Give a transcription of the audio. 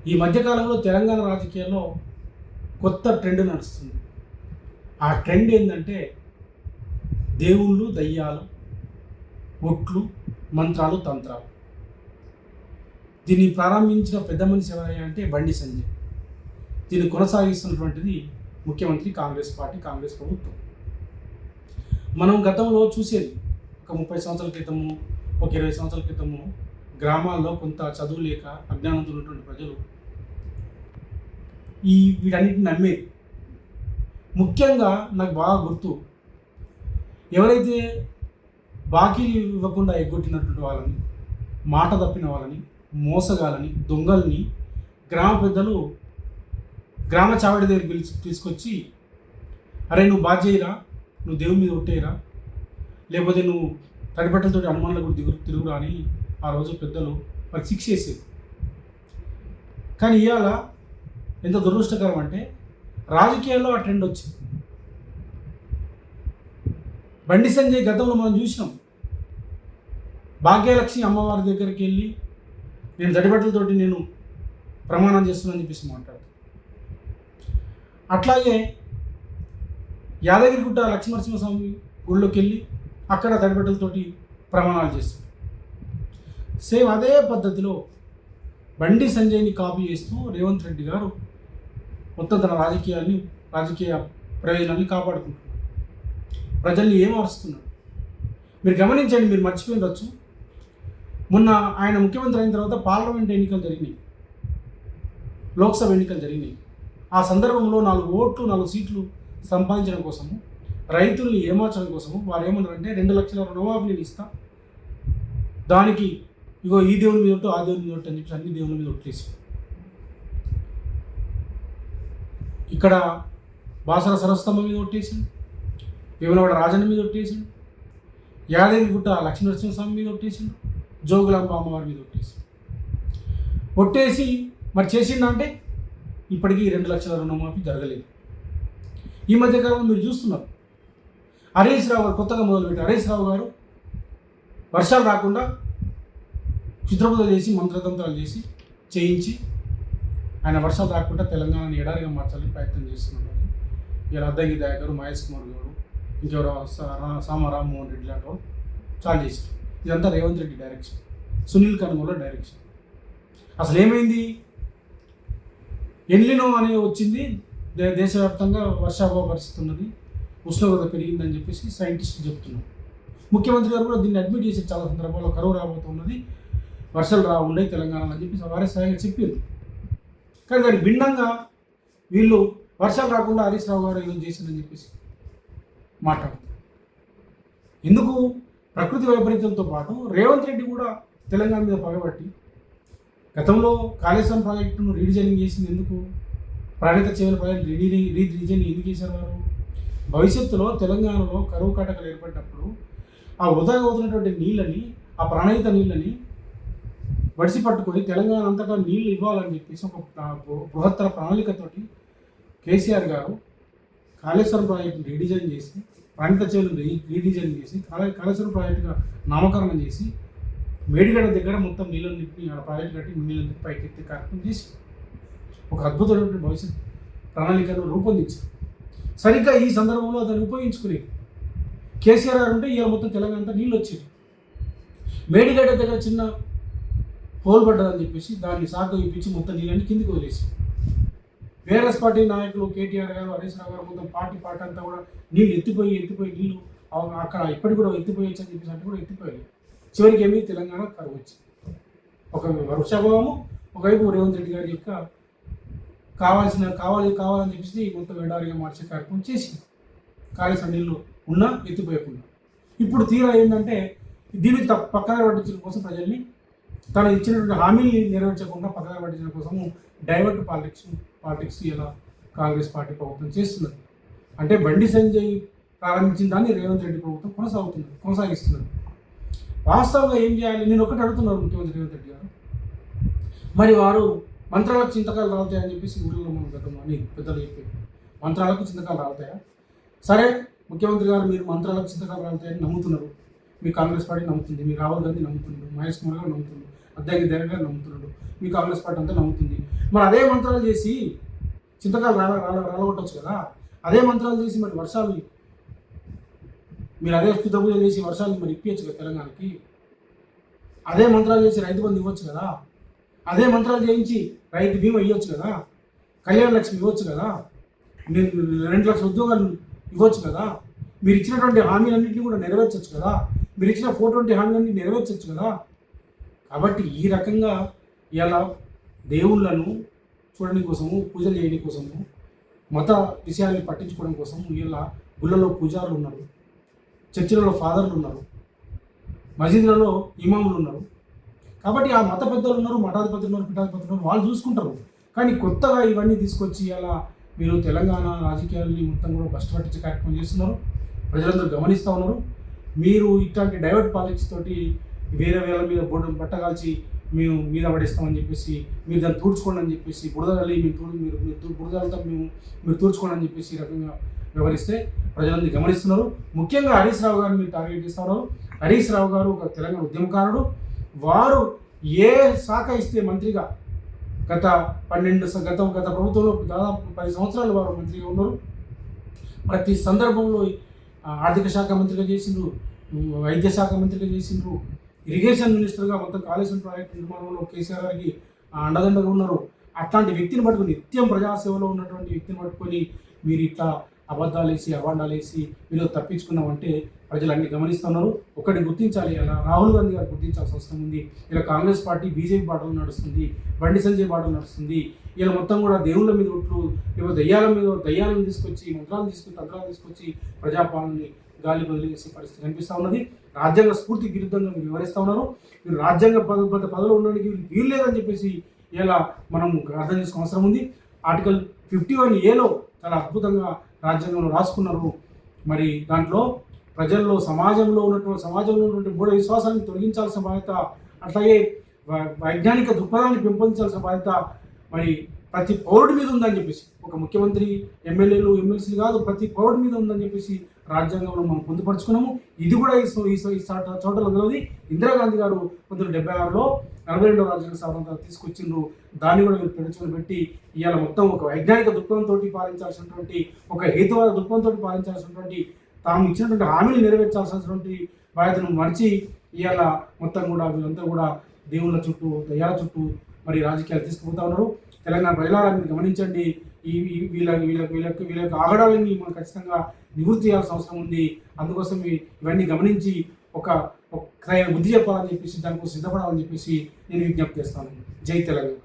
ఈ మధ్యకాలంలో తెలంగాణ రాజకీయాల్లో కొత్త ట్రెండ్ నడుస్తుంది. ఆ ట్రెండ్ ఏంటంటే దేవుళ్ళు, దయ్యాలు, ఒట్లు, మంత్రాలు, తంత్రాలు. దీన్ని ప్రారంభించిన పెద్ద మనిషి ఎవరయ్యా అంటే బండి సంజయ్. దీన్ని కొనసాగిస్తున్నటువంటిది ముఖ్యమంత్రి, కాంగ్రెస్ పార్టీ, కాంగ్రెస్ ప్రభుత్వం. మనం గతంలో చూసేది ఒక 30 సంవత్సరాల క్రితము, ఒక 20 సంవత్సరాల క్రితము గ్రామాల్లో కొంత చదువు లేక అజ్ఞానంతో ఉన్నటువంటి ప్రజలు వీటన్నిటిని నమ్మేది. ముఖ్యంగా నాకు బాగా గుర్తు, ఎవరైతే బాకీలు ఇవ్వకుండా ఎగ్గొట్టినటువంటి వాళ్ళని, మాట తప్పిన వాళ్ళని, మోసగాలని, దొంగల్ని గ్రామ పెద్దలు గ్రామ చావడి దగ్గర తీసుకొచ్చి, అరే నువ్వు బాధ్యరా, నువ్వు దేవుని మీద ఒట్టేయరా, లేకపోతే నువ్వు తడిబట్టలతో అనుమానాలు కూడా తిరుగురా అని ఆ రోజు పెద్దలు వారికి శిక్ష చేసేది. కానీ ఇవాళ ఎంత దురదృష్టకరం అంటే రాజకీయాల్లో ఆ ట్రెండ్ వచ్చింది. బండి సంజయ్ గతంలో మనం చూసినాం, భాగ్యలక్ష్మి అమ్మవారి దగ్గరికి వెళ్ళి నేను దడిబట్టలతోటి నేను ప్రమాణం చేస్తున్నానని చెప్పేసి మాట్లాడుతాను. అట్లాగే యాదగిరిగుట్ట లక్ష్మీనరసింహస్వామి గుళ్ళోకి వెళ్ళి అక్కడ తడిబట్టలతోటి ప్రమాణాలు చేస్తాడు. సేమ్ అదే పద్ధతిలో బండి సంజయ్ని కాపీ చేస్తూ రేవంత్ రెడ్డి గారు మొత్తం తన రాజకీయ ప్రయోజనాన్ని కాపాడుకుంటున్నారు. ప్రజల్ని ఏం అరుస్తున్నాడు మీరు గమనించండి. మీరు మర్చిపోయిండొచ్చు, మొన్న ఆయన ముఖ్యమంత్రి అయిన తర్వాత పార్లమెంట్ ఎన్నికలు జరిగినాయి, లోక్సభ ఎన్నికలు జరిగినాయి. ఆ సందర్భంలో 4 ఓట్లు 4 సీట్లు సంపాదించడం కోసము, రైతుల్ని ఏమార్చడం కోసము వారు ఏమన్నారంటే 2 లక్షల రుణమాఫీ నేను ఇస్తా, దానికి ఇగో ఈ దేవుని మీద ఒట్టు, ఆ దేవుని మీద ఒట్టు అని చెప్పి అన్ని దేవుని మీద ఒట్టేసి, ఇక్కడ బాసర సరస్తంభం మీద ఒట్టేసింది, వేములవాడ రాజన్న మీద ఒట్టేసిండు, యాదగిరిగుట్ట లక్ష్మీనరసింహస్వామి మీద ఒట్టేసిండు, జోగులాంబ అమ్మవారి మీద ఒట్టేసి మరి చేసిందంటే ఇప్పటికీ 2 లక్షల రుణమాఫీ జరగలేదు. ఈ మధ్యకాలంలో మీరు చూస్తున్నారు, హరీష్ రావు గారు కొత్తగా మొదలుపెట్టారు. హరీష్ రావు గారు వర్షాలు రాకుండా క్షుద్రపూజలు చేసి, మంత్రతంత్రాలు చేయించి ఆయన వర్షాలు రాకుండా తెలంగాణను ఎడారిగా మార్చాలని ప్రయత్నం చేస్తున్నారు. ఇలా అద్దంకి దయాకర్, మహేష్ కుమార్ గారు, ఇంకెవరో సామ రామ్మోహన్ రెడ్డి లాంటి వాళ్ళు చాలా చేశారు. ఇదంతా రేవంత్ రెడ్డి డైరెక్షన్, సునీల్ కనుగోల డైరెక్షన్. అసలు ఏమైంది? ఎన్లినో అనేది వచ్చింది, దేశవ్యాప్తంగా వర్షాభావ పరిస్థితి ఉన్నది, ఉష్ణోగ్రత పెరిగిందని చెప్పేసి సైంటిస్టులు చెప్తున్నారు. ముఖ్యమంత్రి గారు కూడా దీన్ని అడ్మిట్ చేసి చాలా సందర్భాల్లో కరువు రాబోతున్నది, వర్షాలు ఉండేవి తెలంగాణలో అని చెప్పేసి వారే స్వయంగా చెప్పారు. కానీ దానికి భిన్నంగా వీళ్ళు వర్షాలు రాకుండా హరీష్ రావు గారు ఏదో చేసిందని చెప్పేసి మాట్లాడుతున్నారు. ఎందుకు? ప్రకృతి వైపరీత్యంతో పాటు రేవంత్ రెడ్డి కూడా తెలంగాణ మీద పగబట్టి గతంలో కాళేశ్వరం ప్రాజెక్టును రీడిజైనింగ్ చేసింది ఎందుకు? ప్రాణిత చేవల ప్రాజెక్టు రీడిజైనింగ్ ఎందుకు చేశారు వారు? భవిష్యత్తులో తెలంగాణలో కరువు కాటకాలు ఏర్పడినప్పుడు ఆ వృధాగా అవుతున్నటువంటి నీళ్ళని, ఆ ప్రాణహిత నీళ్ళని వడిసి పట్టుకొని తెలంగాణ అంతటా నీళ్లు ఇవ్వాలని చెప్పేసి ఒక బృహత్తర ప్రణాళికతోటి కేసీఆర్ గారు కాళేశ్వరం ప్రాజెక్టును రీడిజైన్ చేసి, ప్రాణిత చేవలను రీడిజైన్ చేసి, కాళేశ్వరం ప్రాజెక్టుగా నామకరణం చేసి, మేడిగడ్డ దగ్గర మొత్తం నీళ్ళన్నింటినీ ఆ ప్రాజెక్టు కట్టి నీళ్ళన్నింటినీ పైకెత్తే కార్యక్రమం చేసి ఒక అద్భుతమైనటువంటి భవిష్యత్ ప్రణాళికను రూపొందించారు. సరిగ్గా ఈ సందర్భంలో దాన్ని ఉపయోగించుకునేది కేసీఆర్ గారు ఉంటే ఇవాళ మొత్తం తెలంగాణ అంతా నీళ్ళు వచ్చేది. మేడిగడ్డ దగ్గర చిన్న హోల్ పడ్డదని చెప్పేసి దాన్ని సాగు ఇప్పించి మొత్తం నీళ్ళని కిందికి వదిలేసి, బీఆర్ఎస్ పార్టీ నాయకులు కేటీఆర్ గారు, హరీష్ రావు గారు మొత్తం పార్టీ అంతా కూడా నీళ్ళు ఎత్తిపోయి నీళ్ళు అక్కడ ఇప్పటికి కూడా ఎత్తిపోయచ్చు అని చెప్పేసి అంటే కూడా ఎత్తిపోయాలి. చివరికి ఏమి తెలంగాణ కరువు వచ్చింది. ఒక వర్షాభావము, ఒకవైపు రేవంత్ రెడ్డి గారి యొక్క కావాలని చెప్పేసి మొత్తం ఎడారిగా మార్చే కార్యక్రమం చేసింది, కాళేశ్వరం నీళ్ళు ఉన్నా ఎత్తిపోయకుండా. ఇప్పుడు తీరా ఏంటంటే దీన్ని పక్కన పట్టించడం కోసం ప్రజల్ని తను ఇచ్చినటువంటి హామీని నెరవేర్చకుండా పక్కన పట్టించడం కోసము డైవర్ట్ పాలిటిక్స్ ఇలా కాంగ్రెస్ పార్టీ ప్రభుత్వం చేస్తున్నది. అంటే బండి సంజయ్ ప్రారంభించిన దాన్ని రేవంత్ రెడ్డి ప్రభుత్వం కొనసాగిస్తున్నది. వాస్తవంగా ఏం చేయాలి? నేను ఒకటి అడుగుతున్నాను ముఖ్యమంత్రి రేవంత్ రెడ్డి గారు, మరి వారు మంత్రాలకు చింతకాలు రాలుతాయని చెప్పేసి ఊళ్ళో మనం గతంలో అని పెద్దలు చెప్పారు. మంత్రాలకు చింతకాలు రాలుతాయా? సరే ముఖ్యమంత్రి గారు, మీరు మంత్రాలకు చింతకాలు రాలుతాయని నమ్ముతున్నారు, మీ కాంగ్రెస్ పార్టీ నమ్ముతుంది, మీ రాహుల్ గాంధీ నమ్ముతున్నారు, మహేష్ కుమార్ గారు నమ్ముతున్నారు, అద్దెకి దగ్గర నమ్ముతున్నాడు, మీ కాంగ్రెస్ పార్టీ అంతా నమ్ముతుంది. మరి అదే మంత్రాలు చేసి చింతకాలు రాలగొట్టవచ్చు కదా, అదే మంత్రాలు చేసి మరి వర్షాలు మీరు అదే స్థిత పూజ చేసి వర్షాలు మరి ఇప్పించచ్చు కదా తెలంగాణకి. అదే మంత్రాలు చేసి రైతు బంధు ఇవ్వచ్చు కదా, అదే మంత్రాలు చేయించి రైతు బీమా ఇవ్వచ్చు కదా, కళ్యాణ లక్ష్మి ఇవ్వచ్చు కదా, 2 లక్షల ఉద్యోగాలు ఇవ్వచ్చు కదా, మీరు ఇచ్చినటువంటి హామీలన్నింటినీ కూడా నెరవేర్చవచ్చు కదా, మీరు ఇచ్చిన 420 హామీలన్నీ నెరవేర్చవచ్చు కదా. కాబట్టి ఈ రకంగా ఇలా దేవుళ్ళను చూడని కోసము, పూజలు చేయని కోసము, మత విషయాల్ని పట్టించుకోవడం కోసం ఇలా గుళ్ళలో పూజారులు ఉన్నారు, చర్చిలలో ఫాదర్లు ఉన్నారు, మసీదులలో ఇమాములు ఉన్నారు. కాబట్టి ఆ మత పెద్దలు ఉన్నారు, మఠాధిపతులు ఉన్నారు, పీఠాధిపతులు ఉన్నారు, వాళ్ళు చూసుకుంటారు. కానీ కొత్తగా ఇవన్నీ తీసుకొచ్చి అలా మీరు తెలంగాణ రాజకీయాలని మొత్తం కూడా భ్రష్టు పట్టించే కార్యక్రమం చేస్తున్నారు. ప్రజలందరూ గమనిస్తూ ఉన్నారు. మీరు ఇట్లాంటి డైవర్ట్ పాలిటిక్స్ తోటి వేరే వేల మీద బట్టగాల్చి మేము మీద పడేస్తామని చెప్పేసి, మీరు దాన్ని తూడ్చుకోండి అని చెప్పేసి, బురదల్లి మీరు బురదలతో మీరు తూడ్చుకోండి అని చెప్పేసి ఈ రకంగా వ్యవహరిస్తే ప్రజలందరూ గమనిస్తున్నారు. ముఖ్యంగా హరీష్ రావు గారిని మీరు టార్గెట్ చేస్తున్నారు. హరీష్ రావు గారు ఒక తెలంగాణ ఉద్యమకారుడు. వారు ఏ శాఖ ఇస్తే మంత్రిగా గత ప్రభుత్వంలో దాదాపు 10 సంవత్సరాలు వారు మంత్రిగా ఉన్నారు. ప్రతి సందర్భంలో ఆర్థిక శాఖ మంత్రిగా చేసిండ్రు, వైద్య శాఖ మంత్రిగా చేసిండ్రు, ఇరిగేషన్ మినిస్టర్గా మొత్తం కాళేశ్వరం ప్రాజెక్టు నిర్మాణంలో కేసీఆర్ గారికి అండదండగా ఉన్నారు. అట్లాంటి వ్యక్తిని పట్టుకొని, నిత్యం ప్రజాసేవలో ఉన్నటువంటి వ్యక్తిని పట్టుకొని మీరు ఇట్లా అబద్ధాలు వేసి అవాండాలు వేసి మీరు తప్పించుకున్నామంటే ప్రజలు అన్ని గమనిస్తున్నారు. ఒకటి గుర్తించాలి, అలా రాహుల్ గాంధీ గారు గుర్తించాల్సిన అవసరం ఉంది. ఇలా కాంగ్రెస్ పార్టీ బీజేపీ బాటలు నడుస్తుంది, బండి సంజయ్ బాటలు నడుస్తుంది. ఇలా మొత్తం కూడా దేవుళ్ళ మీద ఒట్లు, లేకపోతే దయ్యాలను తీసుకొచ్చి, మంత్రాలను తీసుకొచ్చి, తంత్రాలను తీసుకొచ్చి ప్రజాపాలనని గాలి వదిలేసే పరిస్థితి కనిపిస్తూ ఉన్నది. రాజ్యాంగ స్ఫూర్తికి విరుద్ధంగా మీరు వివరిస్తూ ఉన్నారు. మీరు రాజ్యాంగ పదవిలో ఉండడానికి వీలు లేదని చెప్పేసి ఇలా మనం అర్థం చేసుకునే అవసరం ఉంది. ఆర్టికల్ 51A చాలా అద్భుతంగా రాజ్యాంగంలో రాసుకున్నారు. మరి దాంట్లో ప్రజల్లో సమాజంలో ఉన్నటువంటి మూఢ విశ్వాసాన్ని తొలగించాల్సిన బాధ్యత, అట్లాగే వైజ్ఞానిక దృక్పథాన్ని పెంపొందించాల్సిన బాధ్యత మరి ప్రతి పౌరుడి మీద ఉందని చెప్పేసి, ఒక ముఖ్యమంత్రి, ఎమ్మెల్యేలు, ఎమ్మెల్సీలు కాదు, ప్రతి పౌరుడి మీద ఉందని చెప్పేసి రాజ్యాంగంలో మనం పొందుపరుచుకున్నాము. ఇది కూడా ఈ చోటలో తెలియదు. ఇందిరాగాంధీ గారు 1976లో 42వ రాజ్యాంగ సవరణ తీసుకొచ్చిండ్రు. దాన్ని కూడా మీరు పెంచుకొని పెట్టి ఇవాళ మొత్తం ఒక వైజ్ఞానిక దృక్పథంతో పాలించాల్సినటువంటి, ఒక హేతువాద దృక్పథంతో పాలించాల్సినటువంటి, తాము ఇచ్చినటువంటి హామీలు నెరవేర్చాల్సినటువంటి బాధ్యతను మర్చి ఇవాళ మొత్తం కూడా వీళ్ళందరూ కూడా దేవుళ్ళ చుట్టూ, దయ్యాల చుట్టూ మరి రాజకీయాలు తీసుకుపోతా ఉన్నారు. తెలంగాణ ప్రజలారా మీరు గమనించండి. వీళ్ళ ఆగడాలని మనం ఖచ్చితంగా నివృత్తి చేయాల్సిన అవసరం ఉంది. అందుకోసం ఇవన్నీ గమనించి ఒక బుద్ధి చెప్పాలని చెప్పేసి, దానికోసం సిద్ధపడాలని చెప్పేసి నేను విజ్ఞప్తి చేస్తాను. జై తెలంగాణ.